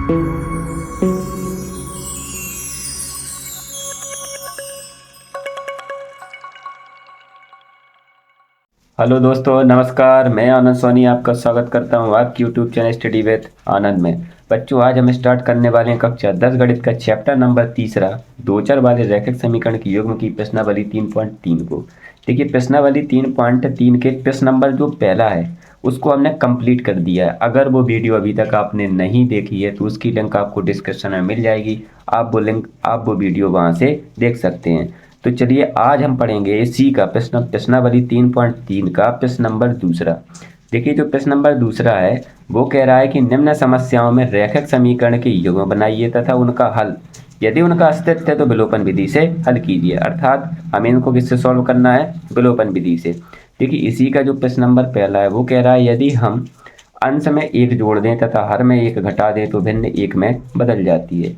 Hello दोस्तों, नमस्कार। मैं आनंद सोनी आपका स्वागत करता हूं आपकी यूट्यूब चैनल स्टडी विद आनंद में। बच्चों, आज हम स्टार्ट करने वाले हैं कक्षा 10 गणित का चैप्टर नंबर 3 दो चर वाले रैखिक समीकरण की युग्म की प्रश्नावली 3.3 को। देखिए, प्रश्नावली 3.3 के प्रश्न नंबर जो पहला है उसको हमने कंप्लीट कर दिया है। अगर वो वीडियो अभी तक आपने नहीं देखी है तो उसकी लिंक आपको डिस्क्रिप्शन में मिल जाएगी। आप वो वीडियो वहाँ से देख सकते हैं। तो चलिए, आज हम पढ़ेंगे इसी का प्रश्नावली 3.3 का प्रश्न नंबर दूसरा। देखिए, जो प्रश्न नंबर दूसरा है वो कह रहा है कि निम्न समस्याओं में रैखिक समीकरण के युग्म बनाइए तथा उनका हल, यदि उनका अस्तित्व है तो विलोपन विधि से हल कीजिए। अर्थात हमें इनको किससे सॉल्व करना है? विलोपन विधि से। देखिए, इसी का जो प्रश्न नंबर पहला है वो कह रहा है यदि हम अंश में एक जोड़ दें तथा हर में एक घटा दें तो भिन्न एक में बदल जाती है।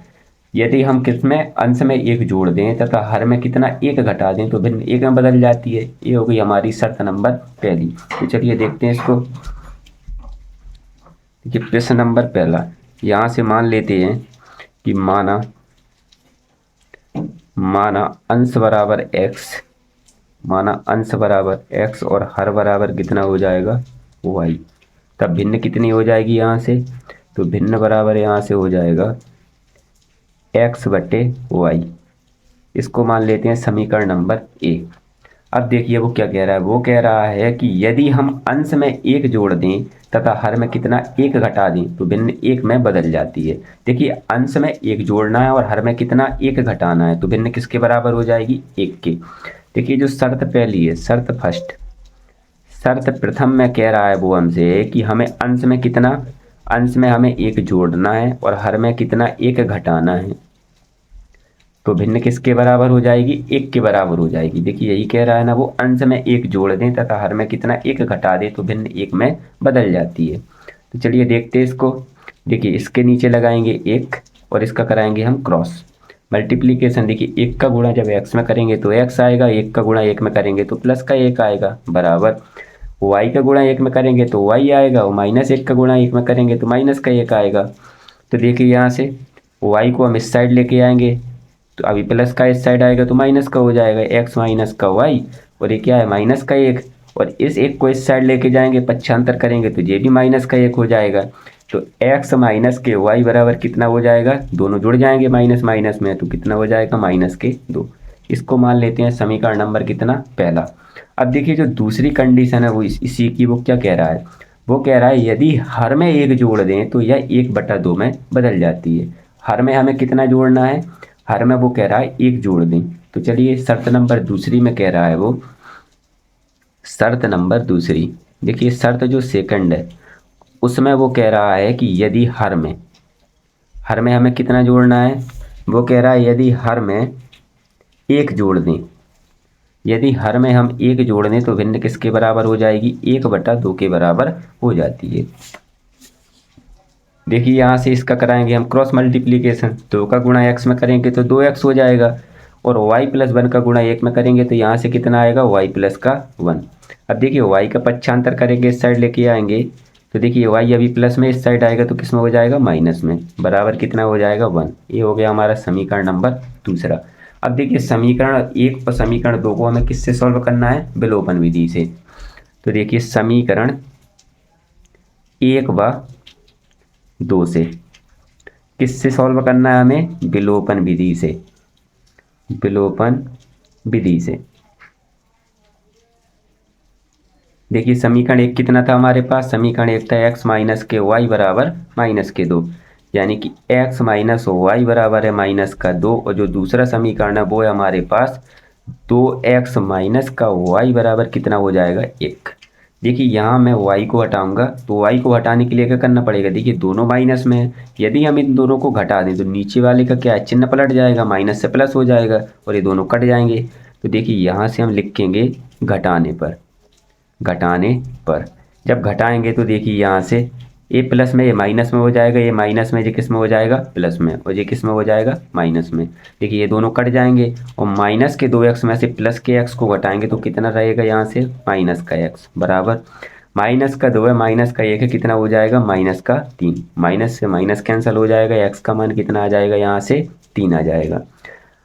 यदि हम किसमें अंश में एक जोड़ दें तथा हर में कितना एक घटा दें तो भिन्न एक में बदल जाती है। ये हो गई हमारी शर्त नंबर पहली। तो चलिए देखते हैं इसको। देखिए, प्रश्न नंबर पहला, यहाँ से मान लेते हैं कि माना अंश बराबर x, माना अंश बराबर x और हर बराबर कितना हो जाएगा? y। तब भिन्न कितनी हो जाएगी यहाँ से? तो भिन्न बराबर यहाँ से हो जाएगा x/y। इसको मान लेते हैं समीकरण नंबर ए। अब देखिए वो क्या कह रहा है। वो कह रहा है कि यदि हम अंश में एक जोड़ दें तथा हर में कितना एक घटा दें तो भिन्न एक में बदल जाती है। देखिए, अंश में एक जोड़ना है और हर में कितना एक घटाना है तो भिन्न किसके बराबर हो जाएगी? एक के। देखिए, जो शर्त पहली है, शर्त प्रथम में कह रहा है वो हमसे कि हमें अंश में हमें एक जोड़ना है और हर में कितना एक घटाना है तो भिन्न किसके बराबर हो जाएगी? एक के बराबर हो जाएगी। देखिए, यही कह रहा है ना वो, अंश में एक जोड़ दें तथा हर में कितना एक घटा दें तो भिन्न एक में बदल जाती है। तो चलिए देखते हैं इसको। देखिए, इसके नीचे लगाएंगे एक और इसका कराएंगे हम क्रॉस मल्टीप्लीकेशन। देखिए, एक का गुणा जब एक्स में करेंगे तो एक्स आएगा, एक का गुणा एक में करेंगे तो प्लस का एक आएगा, बराबर वाई का गुणा एक में करेंगे तो वाई आएगा, और माइनस एक का गुणा एक में करेंगे तो माइनस का एक आएगा। तो देखिए, यहाँ से वाई को हम इस साइड लेके आएंगे तो अभी प्लस का इस साइड आएगा तो माइनस का हो जाएगा, एक्स माइनस का वाई, और ये क्या है? माइनस का एक। और इस एक को इस साइड लेके जाएंगे, पक्षांतर करेंगे तो ये भी माइनस का एक हो जाएगा। तो एक्स माइनस के वाई बराबर कितना हो जाएगा? दोनों जुड़ जाएंगे माइनस माइनस में, तो कितना हो जाएगा? -2। इसको मान लेते हैं समीकरण नंबर कितना? पहला। अब देखिए, जो दूसरी कंडीशन है वो इसी की, वो क्या कह रहा है? वो कह रहा है यदि हर में एक जोड़ दें तो यह 1/2 में बदल जाती है। हर में हमें कितना जोड़ना है? हर में वो कह रहा है एक जोड़ दें। तो चलिए, शर्त नंबर दूसरी में कह रहा है वो, शर्त नंबर दूसरी। देखिए, शर्त जो सेकंड है उसमें वो कह रहा है कि यदि हर में हमें कितना जोड़ना है? वो कह रहा है यदि हर में एक जोड़ दें, यदि हर में हम एक जोड़ दें तो भिन्न किसके बराबर हो जाएगी? 1/2 के बराबर हो जाती है। देखिए, यहाँ से इसका कराएंगे हम क्रॉस मल्टीप्लीकेशन। 2 का गुणा x में करेंगे तो 2x हो जाएगा, और y+1 का गुणा 1 में करेंगे तो यहाँ से कितना आएगा? y+1। अब देखिए, y का पक्षांतर करेंगे, इस साइड लेके आएंगे तो देखिए y अभी प्लस में, इस साइड आएगा तो किस में हो जाएगा? माइनस में, बराबर कितना हो जाएगा? 1। ये हो गया हमारा समीकरण नंबर दूसरा। अब देखिए, समीकरण 1 और समीकरण 2 को हमें किससे सॉल्व करना है? विलोपन विधि से। तो देखिए, समीकरण 1 व 2 से किससे सॉल्व करना है हमें? विलोपन विधि से। विलोपन विधि से। देखिए, समीकरण 1 कितना था हमारे पास? समीकरण 1 था x माइनस के वाई बराबर -2, यानी कि x माइनस वाई बराबर है -2। और जो दूसरा समीकरण है वो है हमारे पास 2x माइनस का वाई बराबर कितना हो जाएगा? 1। देखिए, यहाँ मैं y को हटाऊंगा तो y को हटाने के लिए क्या करना पड़ेगा? देखिए, दोनों माइनस में है, यदि हम इन दोनों को घटा दें तो नीचे वाले का क्या है? चिन्ह पलट जाएगा, माइनस से प्लस हो जाएगा और ये दोनों कट जाएंगे। तो देखिए, यहाँ से हम लिखेंगे घटाने पर। जब घटाएंगे तो देखिए, यहाँ से ये प्लस में ये माइनस में हो जाएगा, ये माइनस में ये किस में हो जाएगा? प्लस में, और ये किस में हो जाएगा? माइनस में। देखिए, ये दोनों कट जाएंगे और माइनस के 2x में से प्लस के x को घटाएंगे तो कितना रहेगा? यहाँ से -का x बराबर माइनस का 2 है, माइनस का 1 है, कितना हो जाएगा माइनस का 3। माइनस से माइनस कैंसिल हो जाएगा, एक्स का मान कितना आ जाएगा यहाँ से 3 आ जाएगा।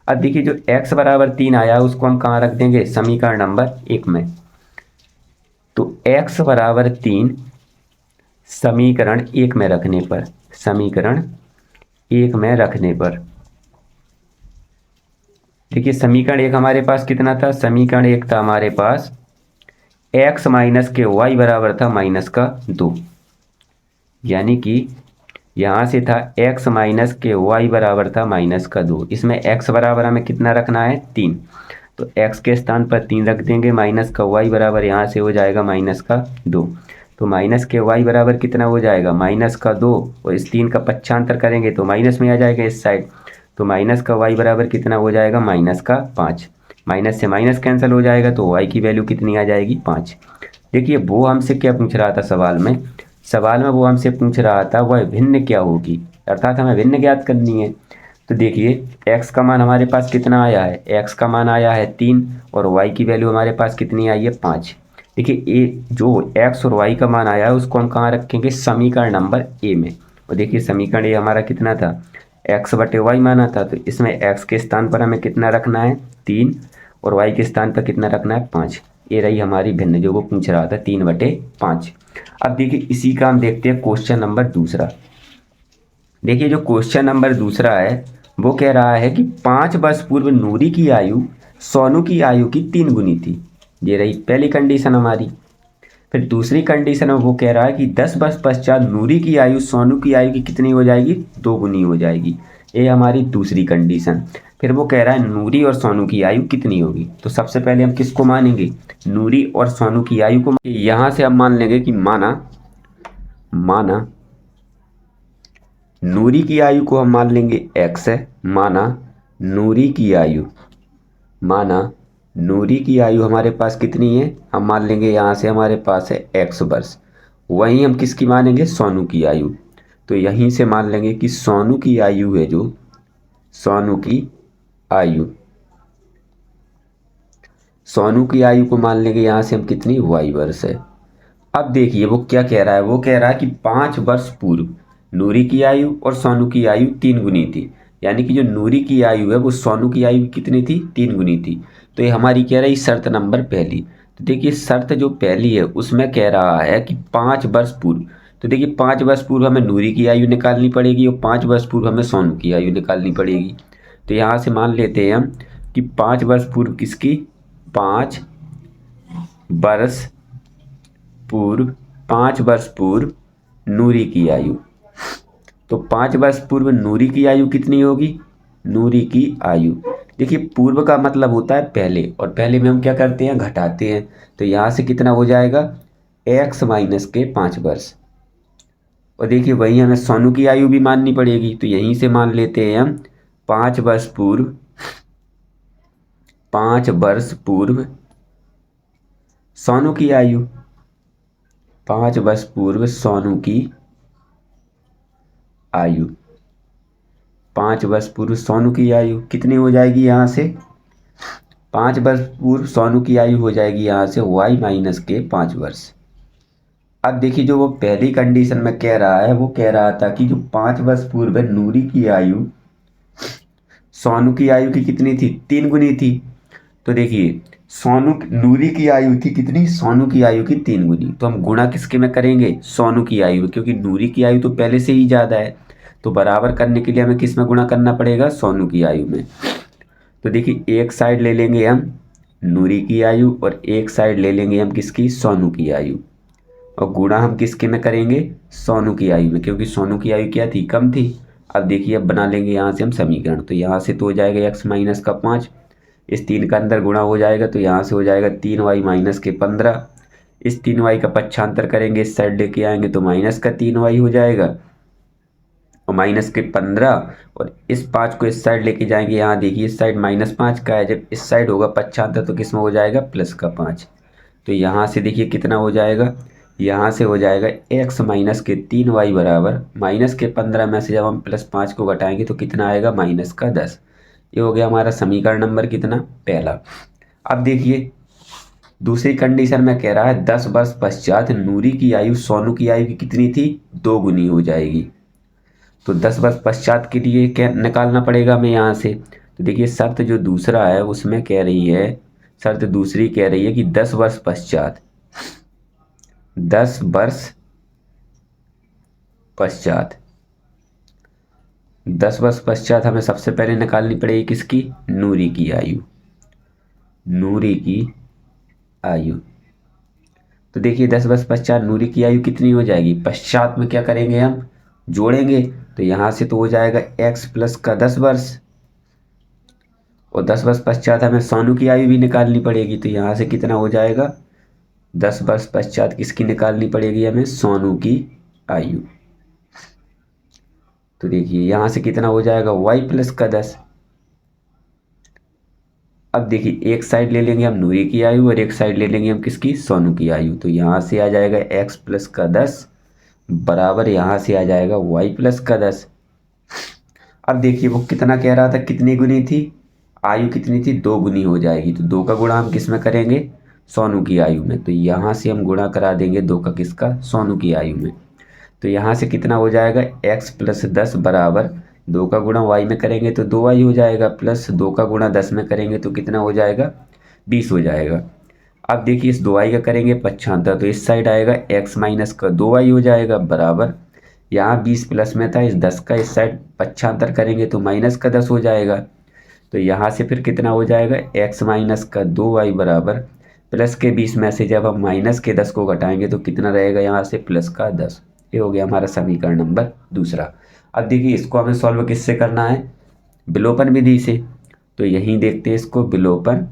अब देखिए जो x बराबर 3 आया उसको हम कहाँ रख देंगे, समीकरण नंबर 1 में। तो x बराबर 3 समीकरण 1 में रखने पर, समीकरण 1 में रखने पर देखिए समीकरण 1 हमारे पास कितना था, समीकरण 1 था हमारे पास x माइनस के y बराबर था माइनस का 2, यानी कि यहाँ से था x माइनस के y बराबर था माइनस का 2। इसमें x बराबर हमें कितना रखना है 3, तो x के स्थान पर 3 रख देंगे, माइनस का y बराबर यहाँ से हो जाएगा माइनस का 2। तो माइनस के y बराबर कितना हो जाएगा माइनस का 2, और इस 3 का पक्षांतर करेंगे तो माइनस में आ जाएगा इस साइड। तो माइनस का y बराबर कितना हो जाएगा माइनस का 5। माइनस से माइनस कैंसिल हो जाएगा तो y की वैल्यू कितनी आ जाएगी 5। देखिए वो हमसे क्या पूछ रहा था सवाल में, सवाल में वो हमसे पूछ रहा था वह भिन्न क्या होगी, अर्थात हमें भिन्न ज्ञात करनी है। तो देखिए x का मान हमारे पास कितना आया है, x का मान आया है 3 और y की वैल्यू हमारे पास कितनी आई है 5। देखिए ये जो x और y का मान आया है उसको हम कहाँ रखेंगे, समीकरण नंबर a में। और देखिए समीकरण a हमारा कितना था, x बटे y माना था, तो इसमें x के स्थान पर हमें कितना रखना है 3 और y के स्थान पर कितना रखना है 5। ये रही हमारी भिन्न जो वो पूछ रहा था 3/5। अब देखिए इसी का हम देखते हैं क्वेश्चन नंबर दूसरा। देखिए जो क्वेश्चन नंबर दूसरा है वो कह रहा है कि 5 वर्ष पूर्व नूरी की आयु सोनू की आयु की 3 गुनी थी। ये रही पहली कंडीशन हमारी। फिर दूसरी कंडीशन में वो कह रहा है कि 10 वर्ष पश्चात नूरी की आयु सोनू की आयु की कितनी हो जाएगी, 2 गुनी हो जाएगी। ये हमारी दूसरी कंडीशन। फिर वो कह रहा है नूरी और सोनू की आयु कितनी होगी। तो सबसे पहले हम किसको मानेंगे, नूरी और सोनू की आयु को। यहाँ से हम मान लेंगे कि माना नूरी की आयु को हम मान लेंगे x है, माना नूरी की आयु हमारे पास कितनी है, हम मान लेंगे यहाँ से हमारे पास है x वर्ष। वहीं हम किसकी मानेंगे, सोनू की आयु। तो यहीं से मान लेंगे कि सोनू की आयु है, जो सोनू की आयु को मान लेंगे यहाँ से हम कितनी, y वर्ष है। अब देखिए वो क्या कह रहा है, वो कह रहा है कि 5 वर्ष पूर्व नूरी की आयु और सोनू की आयु 3 गुनी थी, यानी कि जो नूरी की आयु है वो सोनू की आयु कितनी थी, 3 गुनी थी। तो ये हमारी कह रही शर्त नंबर पहली। तो देखिए शर्त जो पहली है उसमें कह रहा है कि 5 वर्ष पूर्व। तो देखिए 5 वर्ष पूर्व हमें नूरी की आयु निकालनी पड़ेगी और 5 वर्ष पूर्व हमें सोनू की आयु निकालनी पड़ेगी। तो यहाँ से मान लेते हैं हम कि 5 वर्ष पूर्व किसकी, 5 वर्ष पूर्व नूरी की आयु। तो 5 वर्ष पूर्व नूरी की आयु कितनी होगी, नूरी की आयु। देखिए पूर्व का मतलब होता है पहले, और पहले में हम क्या करते हैं, घटाते हैं। तो यहाँ से कितना हो जाएगा, x माइनस के 5 वर्ष। और देखिए वही हमें सोनू की आयु भी माननी पड़ेगी। तो यहीं से मान लेते हैं हम 5 वर्ष पूर्व सोनू की आयु, 5 वर्ष पूर्व सोनू की आयु, 5 वर्ष पूर्व सोनू की आयु कितनी हो जाएगी, यहाँ से 5 वर्ष पूर्व सोनू की आयु हो जाएगी यहाँ से y माइनस के 5 वर्ष। अब देखिए जो वो पहली कंडीशन में कह रहा है वो कह रहा था कि जो 5 वर्ष पूर्व नूरी की आयु सोनू की आयु की कितनी थी, 3 गुनी थी। तो देखिए नूरी की आयु थी कितनी, सोनू की आयु की 3 गुनी। तो हम गुणा किसके में करेंगे, सोनू की आयु, क्योंकि नूरी की आयु तो पहले से ही ज़्यादा है। तो बराबर करने के लिए हमें किस में गुणा करना पड़ेगा, सोनू की आयु में। तो देखिए एक साइड ले लेंगे हम नूरी की आयु और एक साइड ले लेंगे हम किसकी, सोनू की आयु। और गुणा हम किसके में करेंगे, सोनू की आयु में, क्योंकि सोनू की आयु क्या थी, कम थी। अब देखिए अब बना लेंगे यहाँ से हम समीकरण। तो यहाँ से तो हो जाएगा x माइनस का 5, इस 3 का अंदर गुणा हो जाएगा तो यहाँ से हो जाएगा 3y माइनस के 15। इस 3y का पक्षांतर करेंगे, इस साइड लेके आएंगे तो माइनस का 3y हो जाएगा और माइनस के 15। और इस 5 को इस साइड लेके जाएंगे, यहाँ देखिए इस साइड -5 का है, जब इस साइड होगा पक्षांतर तो किस में हो जाएगा, प्लस का 5। तो यहाँ से देखिए कितना हो जाएगा, यहाँ से हो जाएगा x माइनस के 3y बराबर माइनस के 15 में से जब हम +5 को घटाएंगे तो कितना आएगा, माइनस का 10। ये हो गया हमारा समीकरण नंबर कितना, पहला। अब देखिए दूसरी कंडीशन में कह रहा है 10 वर्ष पश्चात नूरी की आयु सोनू की आयु की कितनी थी, 2 गुनी हो जाएगी। तो 10 वर्ष पश्चात के लिए क्या निकालना पड़ेगा हमें यहाँ से। तो देखिए शर्त जो दूसरा है उसमें कह रही है, शर्त दूसरी कह रही है कि 10 वर्ष पश्चात, 10 वर्ष पश्चात, 10 वर्ष पश्चात हमें सबसे पहले निकालनी पड़ेगी किसकी, नूरी की आयु, नूरी की आयु। तो देखिए 10 वर्ष पश्चात नूरी की आयु कितनी हो जाएगी, पश्चात में क्या करेंगे हम, जोड़ेंगे। तो यहाँ से तो हो जाएगा x प्लस का 10 वर्ष, और 10 वर्ष पश्चात हमें सोनू की आयु भी निकालनी पड़ेगी। तो यहाँ से कितना हो जाएगा, 10 वर्ष पश्चात किसकी निकालनी पड़ेगी हमें, सोनू की आयु। तो देखिए यहाँ से कितना हो जाएगा y प्लस का 10। अब देखिए एक साइड ले लेंगे हम नूरी की आयु और एक साइड ले लेंगे हम किसकी, सोनू की आयु। तो यहाँ से आ जाएगा x प्लस का 10 बराबर यहाँ से आ जाएगा y प्लस का 10। अब देखिए वो कितना कह रहा था, कितनी गुनी थी आयु, कितनी थी, 2 गुनी हो जाएगी। तो 2 का गुणा हम किस में करेंगे, सोनू की आयु में। तो यहाँ से हम गुणा करा देंगे 2 का किसका, सोनू की आयु में। तो यहाँ से कितना हो जाएगा x प्लस 10 बराबर 2 का गुणा y में करेंगे तो 2y हो जाएगा, प्लस 2 का गुणा 10 में करेंगे तो कितना हो जाएगा, 20 हो जाएगा। अब देखिए इस 2y का करेंगे 75, तो इस साइड आएगा x माइनस का 2y हो जाएगा बराबर, यहाँ 20 प्लस में था, इस 10 का इस साइड 75 करेंगे तो माइनस का 10 हो जाएगा। तो यहाँ से फिर कितना हो जाएगा x माइनस का 2y बराबर प्लस के 20 में से जब हम माइनस के 10 को घटाएंगे तो कितना रहेगा, यहाँ से प्लस का 10। ये हो गया हमारा समीकरण नंबर दूसरा। अब देखिए इसको हमें सॉल्व किससे करना है, विलोपन विधि से। तो यहीं देखते हैं इसको, विलोपन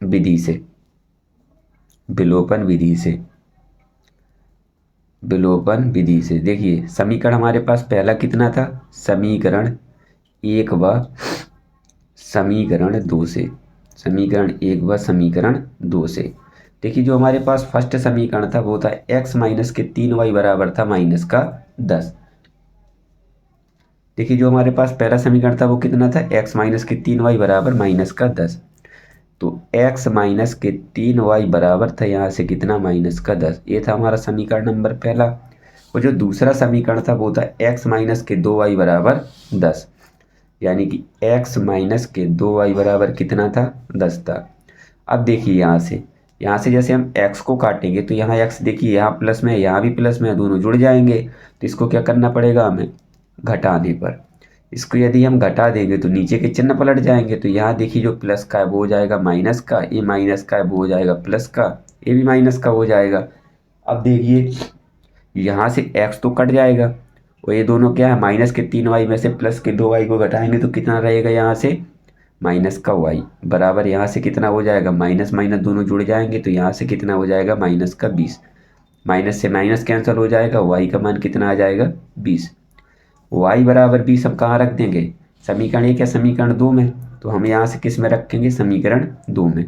विधि से, विलोपन विधि से, विलोपन विधि से। देखिए समीकरण हमारे पास पहला कितना था, समीकरण 1 व समीकरण 2 से, समीकरण 1 व समीकरण 2 से। देखिए जो हमारे पास फर्स्ट समीकरण था वो था x माइनस के 3y बराबर था माइनस का 10। देखिए जो हमारे पास पहला समीकरण था वो कितना था, x माइनस के 3y बराबर माइनस का 10। तो x माइनस के 3y बराबर था यहाँ से कितना, माइनस का 10। ये था हमारा समीकरण नंबर पहला। और जो दूसरा समीकरण था वो था x माइनस के 2y बराबर 10, यानी कि x माइनस के 2y बराबर कितना था, 10 था। अब देखिए यहाँ से जैसे हम x को काटेंगे तो यहाँ x देखिए यहाँ प्लस में है, यहाँ भी प्लस में है, दोनों जुड़ जाएंगे। तो इसको क्या करना पड़ेगा हमें, घटाने पर। इसको यदि हम घटा देंगे तो नीचे के चिन्ह पलट जाएंगे। तो यहाँ देखिए जो प्लस का है वो हो जाएगा माइनस का, ये माइनस का है वो हो जाएगा प्लस का, ये भी माइनस का हो जाएगा। अब देखिए यहाँ से x तो कट जाएगा और ये दोनों क्या है, माइनस के 3y में से प्लस के 2y को घटाएंगे तो कितना रहेगा, यहाँ से माइनस का y बराबर यहाँ से कितना हो जाएगा, माइनस माइनस दोनों जुड़ जाएंगे तो यहाँ से कितना हो जाएगा, माइनस का 20। माइनस से माइनस कैंसिल हो जाएगा, y का मान कितना आ जाएगा, 20। y बराबर 20 हम कहाँ रख देंगे, समीकरण 1 या समीकरण 2 में। तो हम यहाँ से किस में रखेंगे, समीकरण 2 में।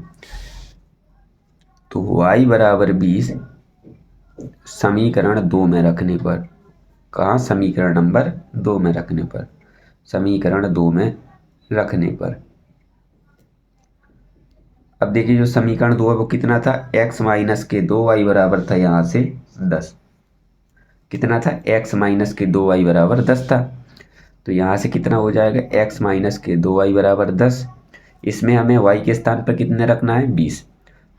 तो y बराबर 20 समीकरण 2 में रखने पर, कहाँ, समीकरण नंबर 2 में रखने पर, समीकरण 2 में रखने पर। अब देखिए जो समीकरण 2 है वो कितना था, x माइनस के 2y बराबर था यहाँ से 10। कितना था, x माइनस के 2y बराबर 10 था। तो यहाँ से कितना हो जाएगा, x माइनस के 2y बराबर 10। इसमें हमें y के स्थान पर कितने रखना है, 20।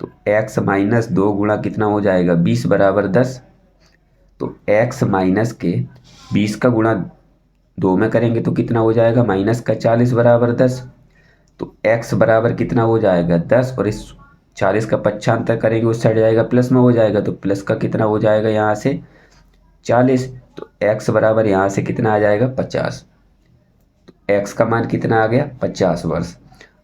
तो x माइनस 2 गुणा कितना हो जाएगा, 20 बराबर 10। तो x माइनस के 20 का गुणा 2 में करेंगे तो कितना हो जाएगा, माइनस का 40 बराबर 10। तो x बराबर कितना हो जाएगा, 10, और इस 40 का 95 करेंगे उस साइड जाएगा प्लस में हो जाएगा। तो प्लस का कितना हो जाएगा, यहाँ से 40। तो x बराबर यहाँ से कितना आ जाएगा, 50। तो x का मान कितना आ गया, 50 वर्ष।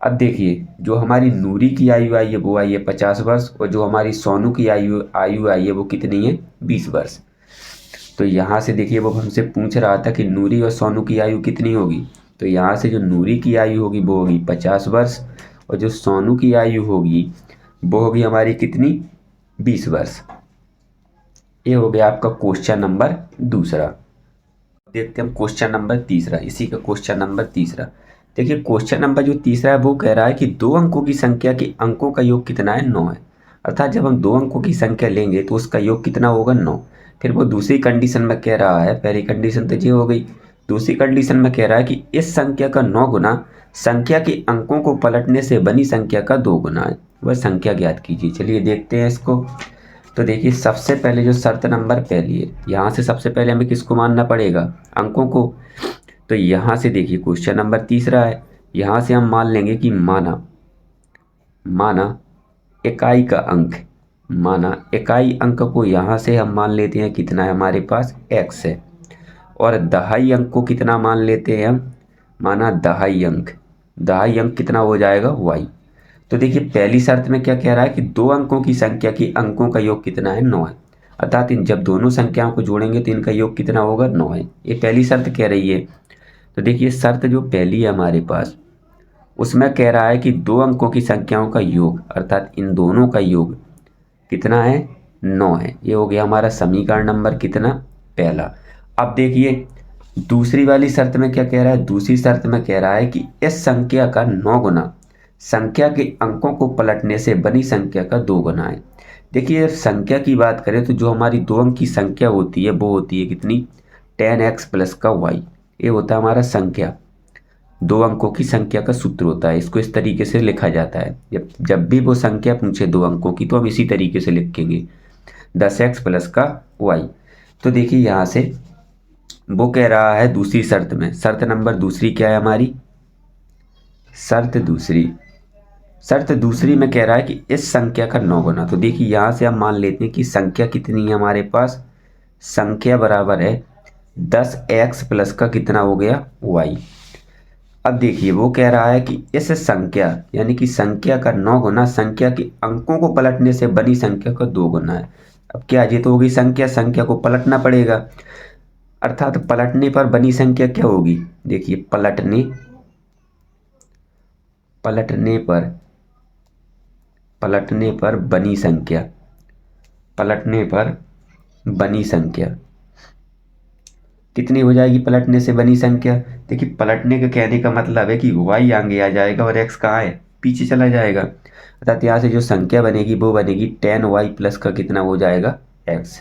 अब देखिए जो हमारी नूरी की आयु आई है वो आई है 50 वर्ष, और जो हमारी सोनू की आयु आई है वो कितनी है, 20 वर्ष। तो यहाँ से देखिए वो हमसे पूछ रहा था कि नूरी और सोनू की आयु कितनी होगी। तो यहाँ से जो नूरी की आयु होगी वो होगी 50 वर्ष, और जो सोनू की आयु होगी वो होगी हमारी कितनी, 20 वर्ष। ये हो गया आपका क्वेश्चन नंबर दूसरा। देखते हैं हम क्वेश्चन नंबर तीसरा, इसी का क्वेश्चन नंबर तीसरा। देखिए क्वेश्चन नंबर जो तीसरा है वो कह रहा है कि 2 अंकों की संख्या के अंकों का योग कितना है, 9 है। अर्थात जब हम 2 अंकों की संख्या लेंगे तो उसका योग कितना होगा 9। फिर वो दूसरी कंडीशन में कह रहा है, पहली कंडीशन तो ये हो गई, दूसरी कंडीशन में कह रहा है कि इस संख्या का 9 गुना संख्या के अंकों को पलटने से बनी संख्या का 2 गुना है, वह संख्या ज्ञात कीजिए। चलिए देखते हैं इसको। तो देखिए सबसे पहले जो शर्त नंबर पहली है, यहाँ से सबसे पहले हमें किसको मानना पड़ेगा, अंकों को। तो यहाँ से देखिए क्वेश्चन नंबर तीसरा है, यहाँ से हम मान लेंगे कि माना इकाई का अंक, माना इकाई अंक को यहाँ से हम मान लेते हैं कितना है हमारे पास x है, और दहाई अंक को कितना मान लेते हैं हम, माना दहाई अंक कितना हो जाएगा y। तो देखिए पहली शर्त में क्या कह रहा है कि 2 अंकों की संख्या के अंकों का योग कितना है 9 है, अर्थात इन जब दोनों संख्याओं को जोड़ेंगे तो इनका योग कितना होगा 9 है, ये पहली शर्त कह रही है। तो देखिए शर्त जो पहली है हमारे पास, उसमें कह रहा है कि 2 अंकों की संख्याओं का योग, अर्थात इन दोनों का योग कितना है 9 है। ये हो गया हमारा समीकरण नंबर कितना, पहला। अब देखिए दूसरी वाली शर्त में क्या कह रहा है, दूसरी शर्त में कह रहा है कि इस संख्या का 9 गुना संख्या के अंकों को पलटने से बनी संख्या का 2 गुना है। देखिए संख्या की बात करें तो जो हमारी 2 अंक की संख्या होती है वो होती है कितनी, 10x प्लस का y। ये होता है हमारा संख्या, 2 अंकों की संख्या का सूत्र होता है, इसको इस तरीके से लिखा जाता है। जब भी वो संख्या पूछे 2 अंकों की तो हम इसी तरीके से लिखेंगे 10x प्लस का y। तो देखिए यहाँ से वो कह रहा है दूसरी शर्त में, शर्त नंबर दूसरी क्या है हमारी, शर्त दूसरी में कह रहा है कि इस संख्या का 9 गुना। तो देखिए यहाँ से हम मान लेते हैं कि संख्या कितनी है हमारे पास, संख्या बराबर है 10x प्लस का कितना हो गया y। अब देखिए वो कह रहा है कि इस संख्या यानी कि संख्या का 9 गुना संख्या के अंकों को पलटने से बनी संख्या का 2 गुना है। अब क्या, ये तो होगी संख्या को पलटना पड़ेगा, अर्थात पलटने पर बनी संख्या क्या होगी, देखिए पलटने पर बनी संख्या कितनी हो जाएगी, पलटने से बनी संख्या। देखिए पलटने का कहने का मतलब है कि y आगे आ जाएगा और x कहाँ है, पीछे चला जाएगा, अर्थात यहाँ से जो संख्या बनेगी वो बनेगी 10y प्लस का कितना हो जाएगा x।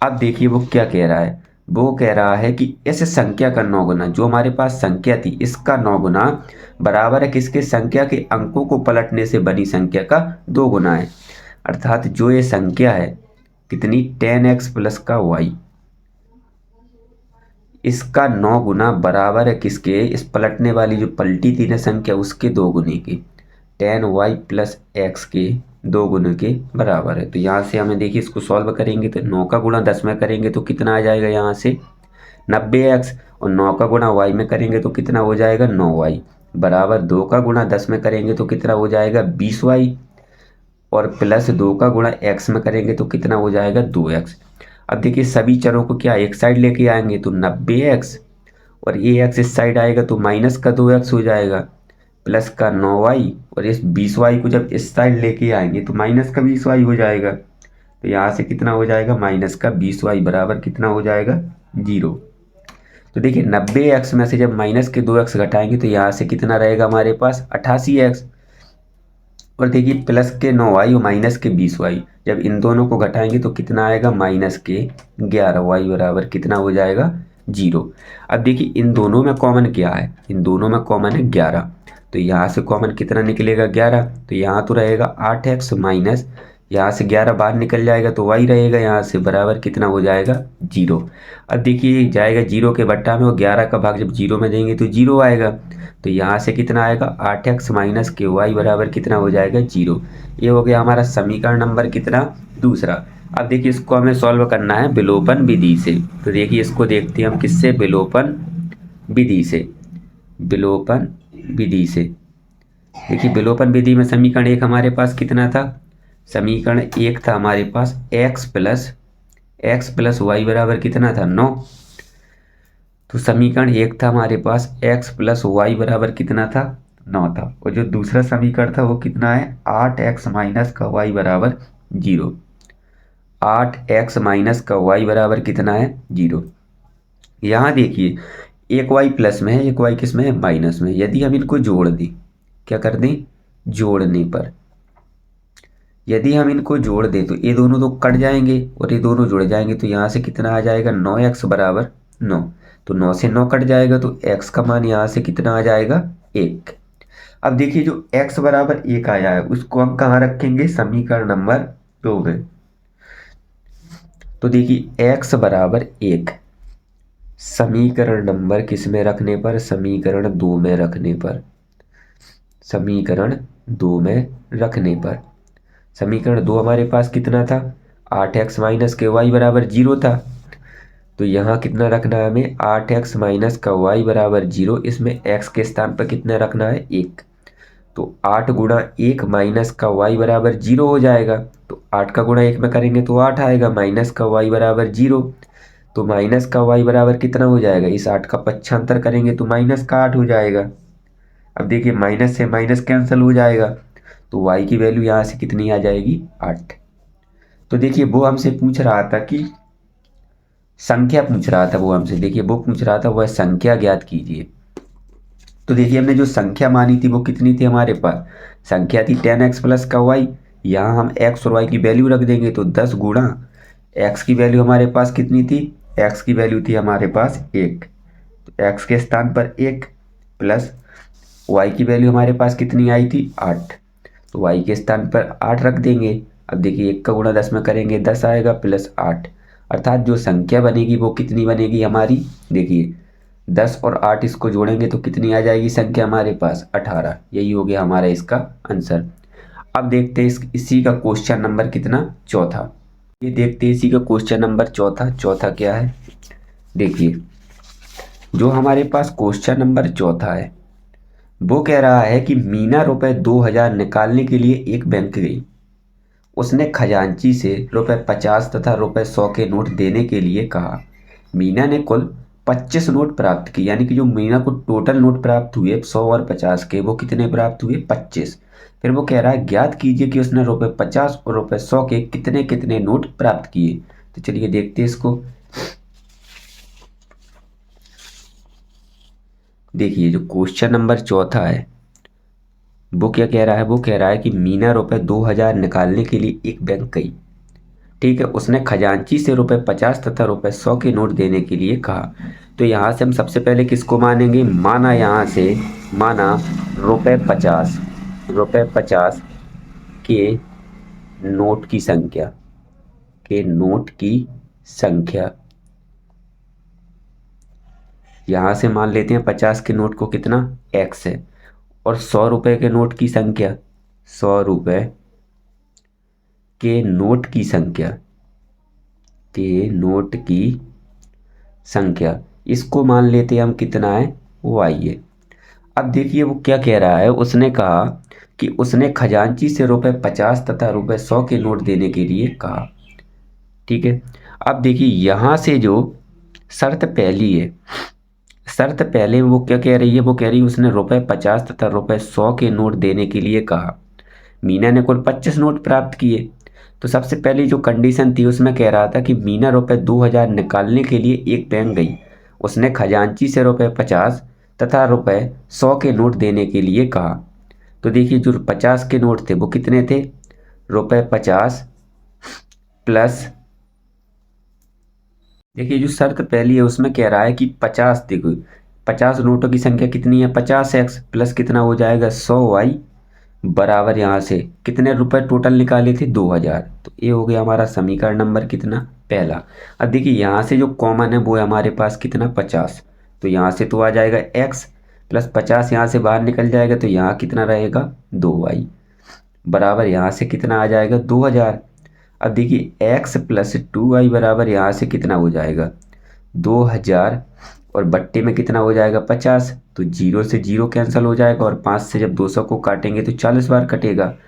अब देखिए वो क्या कह रहा है, वो कह रहा है कि इस संख्या का 9 गुना, जो हमारे पास संख्या थी इसका 9 गुना बराबर है किसके, संख्या के अंकों को पलटने से बनी संख्या का 2 गुना है, अर्थात जो ये संख्या है कितनी 10x प्लस का y, इसका 9 गुना बराबर है किसके, इस पलटने वाली जो पलटी थी ना संख्या उसके 2 गुने के, 10y प्लस x के 2 गुने के बराबर है। तो यहाँ से हमें देखिए इसको सॉल्व करेंगे तो 9 का गुणा 10 में करेंगे तो कितना आ जाएगा यहाँ से 90x, और 9 का गुणा y में करेंगे तो कितना हो जाएगा 9y, बराबर 2 का गुणा 10 में करेंगे तो कितना हो जाएगा 20y, और प्लस 2 का गुणा x में करेंगे तो कितना हो जाएगा 2x। अब देखिए सभी चरों को क्या एक साइड लेके आएंगे तो 90x, और ये x इस साइड आएगा तो माइनस का 2x हो जाएगा, प्लस का 9y, और इस 20y को जब इस साइड लेके आएंगे तो माइनस का 20y हो जाएगा। तो यहाँ से कितना हो जाएगा माइनस का 20y बराबर कितना हो जाएगा 0। तो देखिए 90x में से जब माइनस के 2x घटाएंगे तो यहाँ से कितना रहेगा हमारे पास 88x, और देखिए प्लस के 9y और माइनस के 20y, जब इन दोनों को घटाएंगे तो कितना आएगा माइनस के 11y बराबर कितना हो जाएगा 0। अब देखिए इन दोनों में कॉमन क्या है, इन दोनों में कॉमन है 11, तो यहाँ से कॉमन कितना निकलेगा 11, तो यहाँ तो रहेगा 8x माइनस, यहाँ से 11 बाहर निकल जाएगा तो y रहेगा यहाँ से बराबर कितना हो जाएगा 0। अब देखिए जाएगा 0 के बट्टा में, और 11 का भाग जब 0 में देंगे तो 0 आएगा, तो यहाँ से कितना आएगा 8x माइनस के y बराबर कितना हो जाएगा 0। ये हो गया हमारा समीकरण नंबर कितना, दूसरा। अब देखिए इसको हमें सॉल्व करना है विलोपन विधि से। तो देखिए इसको देखते हैं हम किससे, विलोपन विधि से। देखिए विलोपन विधि में समीकरण 1 हमारे पास कितना था, समीकरण 1 था हमारे पास x प्लस y बराबर कितना था 9। तो समीकरण 1 था हमारे पास x प्लस वाई बराबर कितना था 9 था, और जो दूसरा समीकरण था वो कितना है 8x माइनस का y बराबर 0। 8x माइनस का y बराबर कितना है 0। यहाँ देखिए एक y प्लस में है, एक y किस में है माइनस में। यदि हम इनको जोड़ दें, क्या कर दें, जोड़ने पर यदि हम इनको जोड़ दें तो ये दोनों तो कट जाएंगे और ये दोनों जुड़ जाएंगे, तो यहाँ से कितना आ जाएगा 9x बराबर 9। तो 9 से 9 कट जाएगा तो x का मान यहाँ से कितना आ जाएगा 1। अब देखिए जो x बराबर 1 आया है उसको हम कहाँ रखेंगे, समीकरण नंबर 2 में। तो देखिए x बराबर 1 समीकरण नंबर किस में रखने पर, समीकरण 2 में रखने पर, समीकरण 2 में रखने पर। समीकरण 2 हमारे पास कितना था, 8x माइनस के वाई बराबर 0 था। तो यहाँ कितना रखना है हमें, 8x माइनस का वाई बराबर 0। इसमें x के स्थान पर कितना रखना है 1। तो 8 गुणा 1 माइनस का वाई बराबर 0 हो जाएगा। तो 8 का गुणा 1 में करेंगे तो 8 आएगा, माइनस का वाई बराबर 0। तो माइनस का वाई बराबर कितना हो जाएगा, इस 8 का पक्षांतर करेंगे तो माइनस का 8 हो जाएगा। अब देखिए माइनस से माइनस कैंसिल हो जाएगा, तो y की वैल्यू यहाँ से कितनी आ जाएगी 8। तो देखिए वो हमसे पूछ रहा था कि संख्या पूछ रहा था वो हमसे, देखिए वो पूछ रहा था वह संख्या ज्ञात कीजिए। तो देखिए हमने जो संख्या मानी थी वो कितनी थी हमारे पास, संख्या थी 10x प्लस का y। यहाँ हम x और y की वैल्यू रख देंगे तो 10 गुणा x की वैल्यू हमारे पास कितनी थी, x की वैल्यू थी हमारे पास 1। तो x के स्थान पर 1 प्लस y की वैल्यू हमारे पास कितनी आई थी 8। तो y के स्थान पर 8 रख देंगे। अब देखिए 1 का गुणा 10 में करेंगे 10 आएगा प्लस 8, अर्थात जो संख्या बनेगी वो कितनी बनेगी हमारी, देखिए 10 और 8 इसको जोड़ेंगे तो कितनी आ जाएगी संख्या हमारे पास 18। यही हो गया हमारा इसका आंसर। अब देखते हैं इसी का क्वेश्चन नंबर कितना, चौथा। ये देखते हैं इसी का क्वेश्चन नंबर चौथा। चौथा क्या है, देखिए जो हमारे पास क्वेश्चन नंबर चौथा है वो कह रहा है कि मीना रुपए 2000 निकालने के लिए एक बैंक गई। उसने खजांची से रुपए 50 तथा रुपए 100 के नोट देने के लिए कहा। मीना ने कुल 25 नोट प्राप्त किए, यानी कि जो मीना को टोटल नोट प्राप्त हुए 100 और 50 के, वो कितने प्राप्त हुए 25। फिर वो कह रहा है ज्ञात कीजिए कि उसने रुपए 50 और रुपए 100 के कितने कितने नोट प्राप्त किए। तो चलिए देखते हैं इसको। देखिए जो क्वेश्चन नंबर चौथा है वो क्या कह रहा है, वो कह रहा है कि मीना रुपए 2000 निकालने के लिए एक बैंक गई। ठीक है, उसने खजांची से रुपए 50 तथा रुपए 100 के नोट देने के लिए कहा। तो यहाँ से हम सबसे पहले किसको मानेंगे, माना यहाँ से माना रुपए 50 के नोट की संख्या, के नोट की संख्या। यहाँ से मान लेते हैं 50 के नोट को कितना x है, और 100 रुपए के नोट की संख्या, 100 रुपए के नोट की संख्या, के नोट की संख्या, इसको मान लेते हैं हम कितना है y है। अब देखिए वो क्या कह रहा है, उसने कहा कि उसने खजांची से रुपए 50 तथा रुपए 100 के नोट देने के लिए कहा। ठीक है, अब देखिए यहाँ से जो शर्त पहली है, शर्त पहले वो क्या कह रही है, वो कह रही है उसने रुपए 50 तथा रुपए 100 के नोट देने के लिए कहा। मीना ने कुल 25 नोट प्राप्त किए। तो सबसे पहली जो कंडीशन थी उसमें कह रहा था कि मीना रुपए 2000 निकालने के लिए एक बैंक गई। उसने खजांची से रुपए 50 तथा रुपए 100 के नोट देने के लिए कहा। तो देखिए जो 50 के नोट थे वो कितने थे, रुपए 50 प्लस, देखिए जो शर्त पहली है उसमें कह रहा है कि 50, देखो 50 नोटों की संख्या कितनी है 50x प्लस कितना हो जाएगा 100y बराबर यहाँ से कितने रुपए टोटल निकाले थे 2000। तो ये हो गया हमारा समीकरण नंबर कितना, पहला। अब देखिए यहाँ से जो कॉमन है वो है हमारे पास कितना 50। तो यहाँ से तो आ जाएगा x प्लस 50 यहाँ से बाहर निकल जाएगा, तो यहाँ कितना रहेगा 2y बराबर यहाँ से कितना आ जाएगा 2000। अब देखिए x प्लस 2y बराबर यहाँ से कितना हो जाएगा 2000, और बट्टे में कितना हो जाएगा 50। तो 0 से 0 कैंसिल हो जाएगा, और 5 से जब 200 को काटेंगे तो 40 बार कटेगा।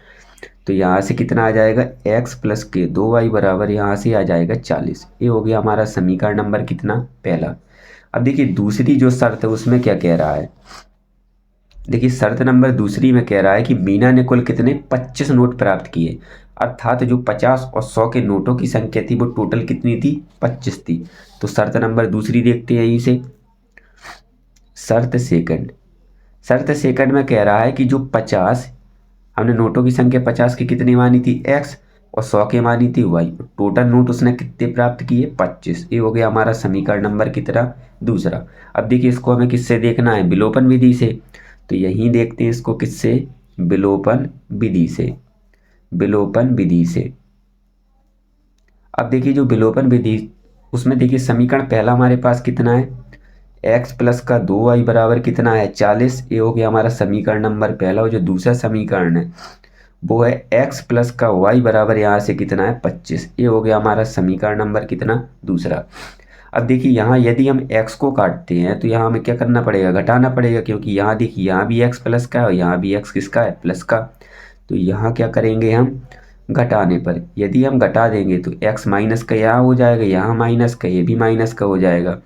तो यहाँ से कितना आ जाएगा x प्लस के 2y बराबर यहाँ से आ जाएगा 40। ये हो गया हमारा समीकरण नंबर कितना, पहला। अब देखिए दूसरी जो शर्त है उसमें क्या कह रहा है, देखिए शर्त नंबर दूसरी में कह रहा है कि मीना ने कुल कितने 25 नोट प्राप्त किए, अर्थात जो 50 और 100 के नोटों की संख्या थी वो टोटल कितनी थी 25 थी। तो शर्त नंबर दूसरी देखते हैं यहीं से। शर्त सेकंड में कह रहा है कि जो 50 हमने नोटों की संख्या 50 की कितनी मानी थी x और 100 की मानी थी y। टोटल नोट उसने कितने प्राप्त किए 25। ये हो गया हमारा समीकरण नंबर कितना दूसरा। अब देखिए इसको हमें किससे देखना है विलोपन विधि से, तो यहीं देखते हैं इसको किससे विलोपन विधि से, विलोपन विधि से। अब देखिए जो विलोपन विधि उसमें देखिए समीकरण पहला हमारे पास कितना है x प्लस का 2y बराबर कितना है 40। ये हो गया हमारा समीकरण नंबर पहला। और जो दूसरा समीकरण है वो है x प्लस का y बराबर यहाँ से कितना है 25। ये हो गया हमारा समीकरण नंबर कितना दूसरा। अब देखिए यहाँ यदि हम x को काटते हैं तो यहाँ हमें क्या करना पड़ेगा घटाना पड़ेगा, क्योंकि यहाँ देखिए यहाँ भी x प्लस का है और यहाँ भी x किसका है प्लस का। तो यहाँ क्या करेंगे हम घटाने पर, यदि हम घटा देंगे तो x माइनस का यहाँ हो जाएगा, यहाँ माइनस का ये भी माइनस का हो जाएगा,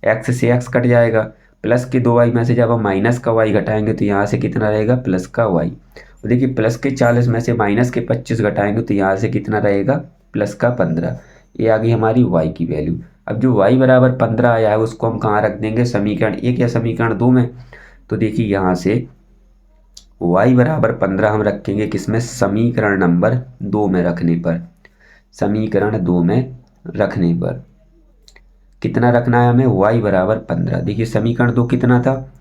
x से x कट जाएगा, प्लस के 2y में से जब हम माइनस का y घटाएंगे तो यहाँ से कितना रहेगा प्लस का y। और देखिए प्लस के 40 में से माइनस के 25 घटाएंगे तो यहाँ से कितना रहेगा प्लस का 15। ये आ गई हमारी y की वैल्यू। अब जो y बराबर 15 आया है उसको हम कहाँ रख देंगे समीकरण 1 या समीकरण 2 में। तो देखिए यहाँ से y बराबर 15 हम रखेंगे किसमें समीकरण नंबर 2 में रखने पर, समीकरण 2 में रखने पर कितना रखना है हमें y बराबर 15। देखिए समीकरण 2 कितना था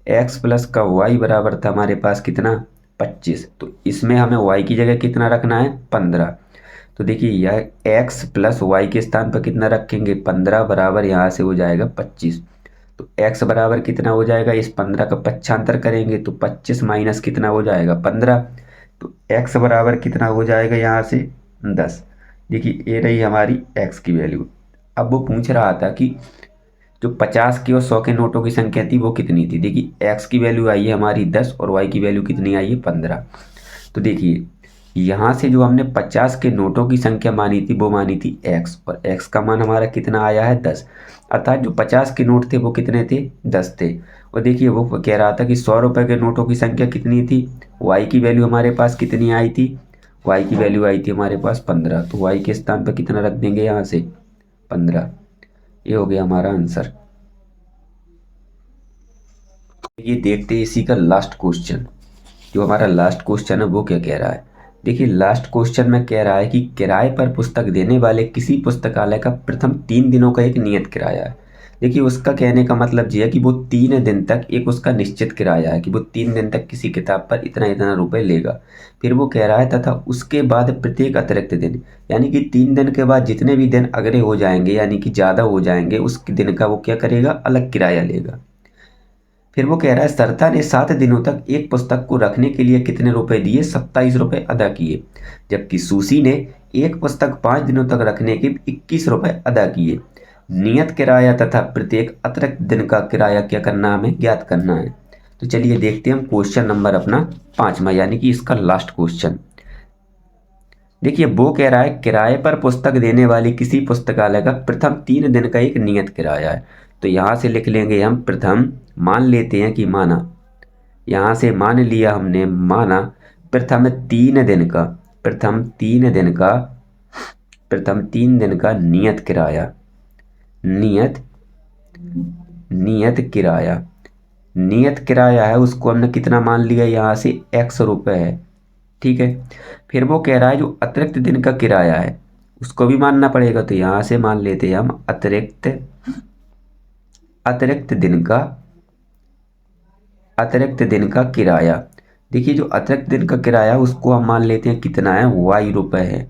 x प्लस का y बराबर था हमारे पास कितना 25। तो इसमें हमें y की जगह कितना रखना है 15। तो देखिए यह x प्लस y के स्थान पर कितना रखेंगे 15 बराबर यहाँ से हो जाएगा 25। तो x बराबर कितना हो जाएगा इस 15 का पक्षांतर करेंगे तो 25 माइनस कितना हो जाएगा 15। तो x बराबर कितना हो जाएगा यहाँ से 10। देखिए ये रही हमारी x की वैल्यू। अब वो पूछ रहा था कि जो 50 के और 100 के नोटों की संख्या थी वो कितनी थी। देखिए x की वैल्यू आई है हमारी 10 और y की वैल्यू कितनी आई है 15। तो देखिए यहाँ से जो हमने 50 के नोटों की संख्या मानी थी वो मानी थी x, और x का मान हमारा कितना आया है 10। अर्थात जो 50 के नोट थे वो कितने थे 10 थे। और देखिए वो कह रहा था कि 100 रुपये के नोटों की संख्या कितनी थी, y की वैल्यू हमारे पास कितनी आई थी, y की वैल्यू आई थी हमारे पास 15। तो y के स्थान पर कितना रख देंगे यहाँ से 15। ये हो गया हमारा आंसर। ये देखते हैं इसी का लास्ट क्वेश्चन। जो हमारा लास्ट क्वेश्चन है वो क्या कह रहा है। देखिए लास्ट क्वेश्चन में कह रहा है कि किराए पर पुस्तक देने वाले किसी पुस्तकालय का प्रथम 3 दिनों का एक नियत किराया है। देखिए उसका कहने का मतलब ये है कि वो 3 दिन तक एक उसका निश्चित किराया है कि वो 3 दिन तक किसी किताब पर इतना इतना रुपए लेगा। फिर वो कह रहा है तथा उसके बाद प्रत्येक अतिरिक्त दिन, यानी कि 3 दिन के बाद जितने भी दिन अगले हो जाएंगे यानी कि ज़्यादा हो जाएंगे उस दिन का वो क्या करेगा अलग किराया लेगा। फिर वो कह रहा है सरता ने 7 दिनों तक एक पुस्तक को रखने के लिए कितने रुपए दिए 27 रुपए अदा किए, जबकि सूसी ने एक पुस्तक 5 दिनों तक रखने के 21 रुपए अदा किए। नियत किराया तथा प्रत्येक अतिरिक्त दिन का किराया क्या करना है हमें ज्ञात करना है। तो चलिए देखते हैं हम क्वेश्चन नंबर अपना 5वां यानी कि इसका लास्ट क्वेश्चन। देखिए वो कह रहा है किराए पर पुस्तक देने वाली किसी पुस्तकालय का प्रथम 3 दिन का एक नियत किराया है। तो यहाँ से लिख लेंगे हम प्रथम, मान लेते हैं कि माना, यहाँ से मान लिया हमने माना प्रथम 3 दिन का, प्रथम 3 दिन का, प्रथम 3 दिन का नियत किराया, नियत किराया, नियत किराया है उसको हमने कितना मान लिया यहाँ से x रुपए है। ठीक है। फिर वो कह रहा है जो अतिरिक्त दिन का किराया है उसको भी मानना पड़ेगा। तो यहाँ से मान लेते हैं हम अतिरिक्त दिन का किराया। देखिए जो अतिरिक्त दिन का किराया उसको हम मान लेते हैं कितना है y रुपए है।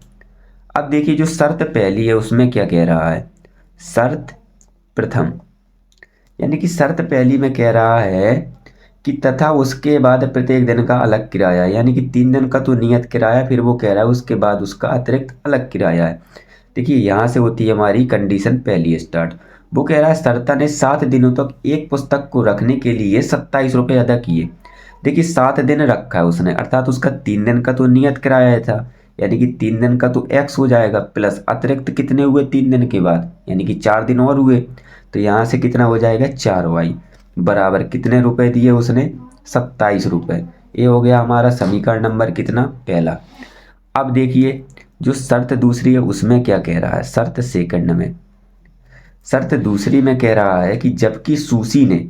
अब देखिए जो शर्त पहली है उसमें क्या कह रहा है शर्त प्रथम, यानी कि शर्त पहली में कह रहा है कि तथा उसके बाद प्रत्येक दिन का अलग किराया, यानी कि 3 दिन का तो नियत किराया, फिर वो कह रहा है उसके बाद उसका अतिरिक्त अलग किराया है। देखिए यहाँ से होती है हमारी कंडीशन पहली स्टार्ट। वो कह रहा है सरता ने 7 दिनों तक एक पुस्तक को रखने के लिए 27 रुपये अदा किए। देखिए 7 दिन रखा है उसने, अर्थात उसका 3 दिन का तो नियत किराया था, यानी कि 3 दिन का तो x हो जाएगा, प्लस अतिरिक्त कितने हुए 3 दिन के बाद, यानी कि 4 दिन और हुए। तो यहाँ से कितना हो जाएगा 4y बराबर कितने रुपए दिए उसने 27 रुपये। ये हो गया हमारा समीकरण नंबर कितना पहला। अब देखिए जो शर्त दूसरी है उसमें क्या कह रहा है, शर्त सेकंड में, शर्त दूसरी में कह रहा है कि जबकि सूसी ने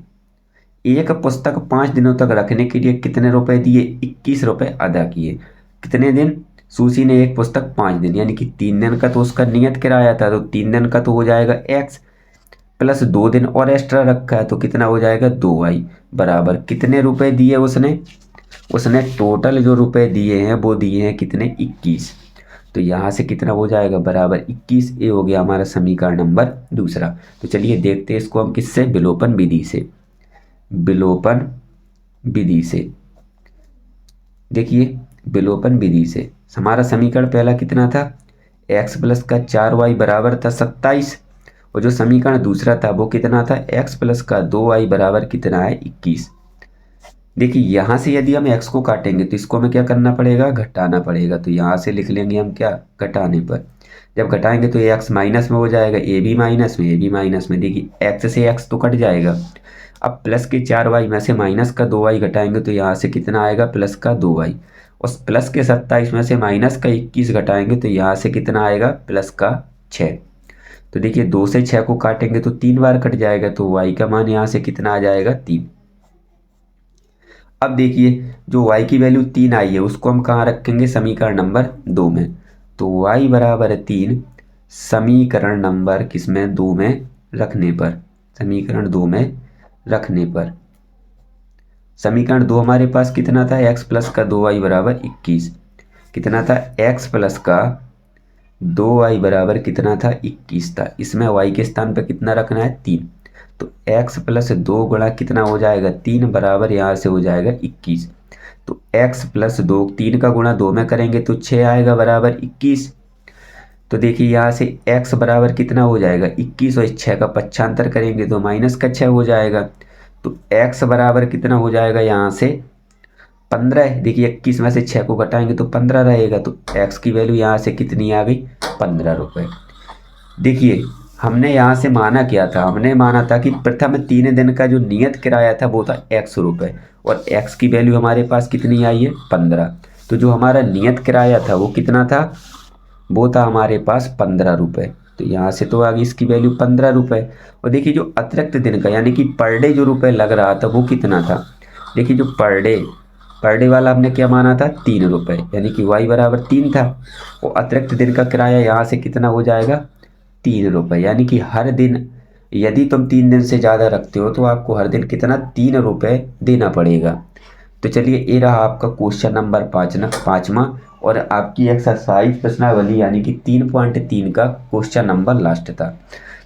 एक पुस्तक 5 दिनों तक रखने के लिए कितने रुपए दिए? 21 रुपए अदा किए। कितने दिन? सुशी ने एक पुस्तक 5 दिन, यानी कि 3 दिन का तो उसका नियत किराया था, तो 3 दिन का तो हो जाएगा x, प्लस 2 दिन और एक्स्ट्रा रखा है तो कितना हो जाएगा? 2y बराबर कितने रुपए दिए उसने? उसने टोटल जो रुपए दिए हैं वो दिए हैं कितने? 21। तो यहाँ से कितना हो जाएगा? बराबर 21। ये हो गया हमारा समीकरण नंबर दूसरा। तो चलिए देखते हैं इसको हम किससे? विलोपन विधि से। विलोपन विधि से देखिए, विलोपन विधि से हमारा समीकरण पहला कितना था? x प्लस का 4y बराबर था 27, और जो समीकरण दूसरा था वो कितना था? x प्लस का 2y बराबर कितना है? 21। देखिए यहाँ से यदि हम x को काटेंगे तो इसको हमें क्या करना पड़ेगा? घटाना पड़ेगा। तो यहाँ से लिख लेंगे हम क्या? घटाने पर। जब घटाएंगे तो ये x माइनस में हो जाएगा, ए भी माइनस में, ए भी माइनस में। देखिए x से x तो कट जाएगा। अब प्लस के 4y में से माइनस का 2y घटाएंगे तो यहाँ से कितना आएगा? प्लस का 2y। उस प्लस के 27 में से माइनस का 21 घटाएंगे तो यहाँ से कितना आएगा? प्लस का 6। तो देखिए 2 से 6 को काटेंगे तो 3 बार कट जाएगा, तो y का मान यहाँ से कितना आ जाएगा? 3। अब देखिए जो y की वैल्यू 3 आई है उसको हम कहाँ रखेंगे? समीकरण नंबर 2 में। तो y बराबर है 3 समीकरण नंबर किसमें? 2 में रखने पर। समीकरण 2 में रखने पर समीकरण 2 हमारे पास कितना था? x प्लस का 2y बराबर 21। कितना था? x प्लस का 2y बराबर कितना था? 21 था। इसमें y के स्थान पर कितना रखना है? 3। तो x प्लस 2 गुणा कितना हो जाएगा? 3 बराबर यहाँ से हो जाएगा 21। तो x प्लस 2, 3 का गुणा 2 में करेंगे तो 6 आएगा बराबर 21। तो देखिए यहाँ से x बराबर कितना हो जाएगा? 21, और इस 6 का पक्षांतर करेंगे तो माइनस का 6 हो जाएगा। तो x बराबर कितना हो जाएगा? यहाँ से 15। देखिए 21 में से 6 को घटाएंगे तो 15 रहेगा। तो x की वैल्यू यहाँ से कितनी आ गई? 15 रुपये। देखिए हमने यहाँ से माना क्या था? हमने माना था कि प्रथम 3 दिन का जो नियत किराया था वो था x रुपये, और x की वैल्यू हमारे पास कितनी आई है? 15। तो जो हमारा नियत किराया था वो कितना था? वो था हमारे पास 15 रुपये। तो यहाँ से तो आ गई इसकी वैल्यू 15 रुपये। और देखिए जो अतिरिक्त दिन का यानी कि पर डे जो रुपये लग रहा था वो कितना था? देखिए जो पर डे वाला हमने क्या माना था? 3 रुपये, यानी कि y बराबर 3 था। और अतिरिक्त दिन का किराया यहाँ से कितना हो जाएगा? 3 रुपये, यानी कि हर दिन यदि तुम 3 दिन से ज़्यादा रखते हो तो आपको हर दिन कितना? 3 रुपये देना पड़ेगा। तो चलिए ये रहा आपका क्वेश्चन नंबर 5वां, और आपकी एक्सरसाइज प्रश्नावली यानी कि 3.3 का क्वेश्चन नंबर लास्ट था।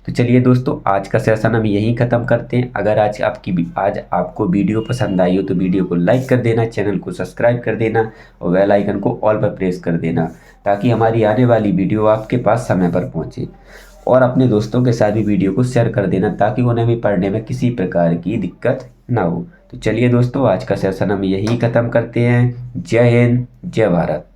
तो चलिए दोस्तों आज का सेशन हम यहीं ख़त्म करते हैं। अगर आज आपको वीडियो पसंद आई हो तो वीडियो को लाइक कर देना, चैनल को सब्सक्राइब कर देना और बेल आइकन को ऑल पर प्रेस कर देना, ताकि हमारी आने वाली वीडियो आपके पास समय पर पहुँचे। और अपने दोस्तों के साथ भी वीडियो को शेयर कर देना ताकि उन्हें भी पढ़ने में किसी प्रकार की दिक्कत ना हो। तो चलिए दोस्तों आज का सेशन हम यहीं ख़त्म करते हैं। जय हिंद, जय भारत।